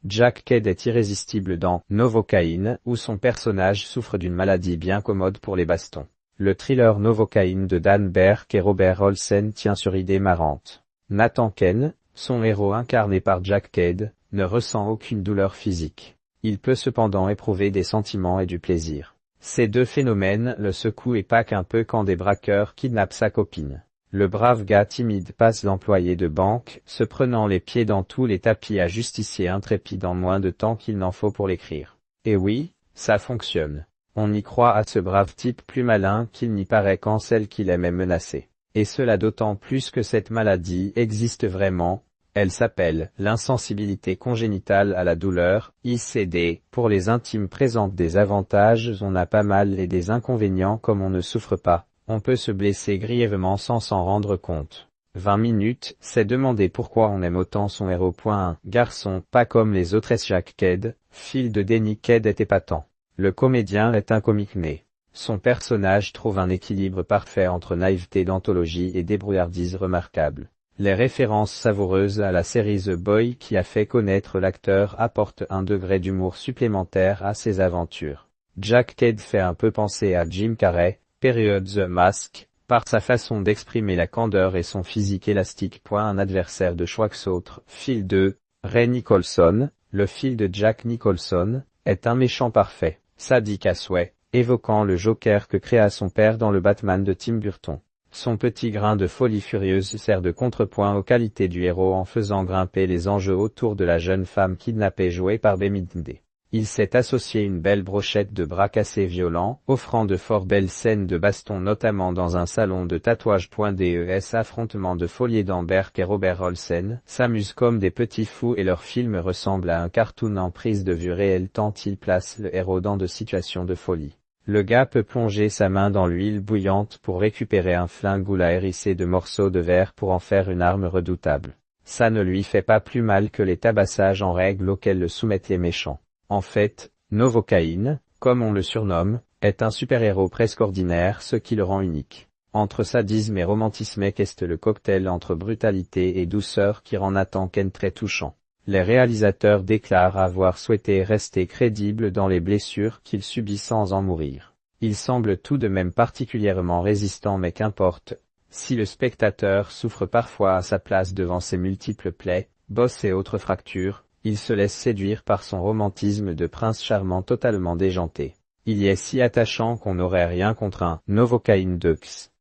Jack Kidd est irrésistible dans Novocaine, où son personnage souffre d'une maladie bien commode pour les bastons. Le thriller Novocaine de Dan Berk et Robert Olsen tient sur idées marrantes. Nathan Kane, son héros incarné par Jack Kidd, ne ressent aucune douleur physique. Il peut cependant éprouver des sentiments et du plaisir. Ces deux phénomènes le secouent et paquent un peu quand des braqueurs kidnappent sa copine. Le brave gars timide passe d'employé de banque, se prenant les pieds dans tous les tapis à justicier intrépide en moins de temps qu'il n'en faut pour l'écrire. Et oui, ça fonctionne. On y croit à ce brave type plus malin qu'il n'y paraît quand celle qu'il aime est menacée. Et cela d'autant plus que cette maladie existe vraiment. Elle s'appelle l'insensibilité congénitale à la douleur, ICD. Pour les intimes présente des avantages, on a pas mal et des inconvénients comme on ne souffre pas. On peut se blesser grièvement sans s'en rendre compte. 20 minutes, c'est demander pourquoi on aime autant son héros. Un garçon, pas comme les autres. Jack Kidd, fil de Denny Kidd est épatant. Le comédien est un comique né. Son personnage trouve un équilibre parfait entre naïveté d'anthologie et débrouillardise remarquable. Les références savoureuses à la série The Boy qui a fait connaître l'acteur apportent un degré d'humour supplémentaire à ses aventures. Jack Kidd fait un peu penser à Jim Carrey, période The Mask, par sa façon d'exprimer la candeur et son physique élastique. Un adversaire de choix autre. Fil 2, Ray Nicholson, le fil de Jack Nicholson, est un méchant parfait, sadique à souhait, évoquant le Joker que créa son père dans le Batman de Tim Burton. Son petit grain de folie furieuse sert de contrepoint aux qualités du héros en faisant grimper les enjeux autour de la jeune femme kidnappée jouée par Bemidde. Il s'est associé une belle brochette de bras cassés violents, offrant de fort belles scènes de baston notamment dans un salon de tatouage. Des affrontements de folie. Berk et Robert Olsen s'amusent comme des petits fous et leur film ressemble à un cartoon en prise de vue réelle tant il place le héros dans de situations de folie. Le gars peut plonger sa main dans l'huile bouillante pour récupérer un flingue ou la hérisser de morceaux de verre pour en faire une arme redoutable. Ça ne lui fait pas plus mal que les tabassages en règle auxquels le soumettent les méchants. En fait, Novocaine, comme on le surnomme, est un super-héros presque ordinaire, ce qui le rend unique. Entre sadisme et romantisme qu'est le cocktail entre brutalité et douceur qui rend Nathan Kane très touchant. Les réalisateurs déclarent avoir souhaité rester crédibles dans les blessures qu'il subit sans en mourir. Il semble tout de même particulièrement résistant, mais qu'importe, si le spectateur souffre parfois à sa place devant ses multiples plaies, bosses et autres fractures, il se laisse séduire par son romantisme de prince charmant totalement déjanté. Il y est si attachant qu'on n'aurait rien contre un Novocaine Dux.